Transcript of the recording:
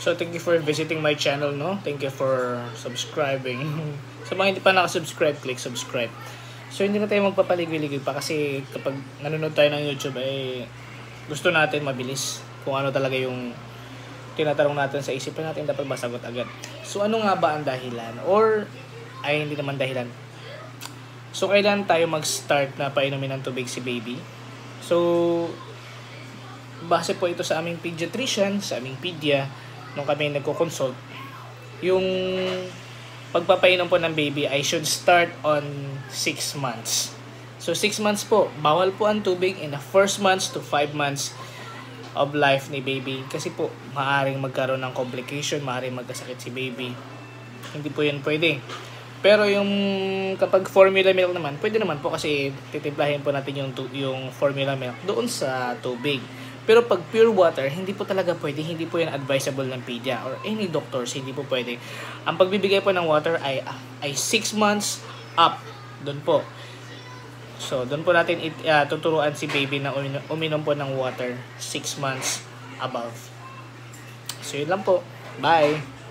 So thank you for visiting my channel, no? Thank you for subscribing. Sa mga hindi pa nakasubscribe, click subscribe. So hindi na tayo magpapaligoy-ligoy pa kasi kapag nanonood tayo ng YouTube ay gusto natin mabilis kung ano talaga yung tinatanong natin sa isipan natin, dapat masagot agad. So ano nga ba ang dahilan? Or ay hindi naman dahilan. So kailan tayo mag-start na painumin ng tubig si baby? So base po ito sa aming pediatrician, sa aming pedia, nung kami nagko-consult, yung pagpapainom po ng baby ay should start on 6 months. So 6 months po, bawal po ang tubig in the first months to 5 months of life ni baby. Kasi po, maaaring magkaroon ng complication, maaaring magkasakit si baby. Hindi po yun pwede. Pero yung kapag formula milk naman, pwede naman po kasi titimplahin po natin yung formula milk doon sa tubig. Pero pag pure water, hindi po talaga pwede. Hindi po yan advisable ng pedia or any doctors. Hindi po pwede. Ang pagbibigay po ng water ay 6 months up. Doon po. So, doon po natin tuturuan si baby na uminom po ng water 6 months above. So, yun lang po. Bye!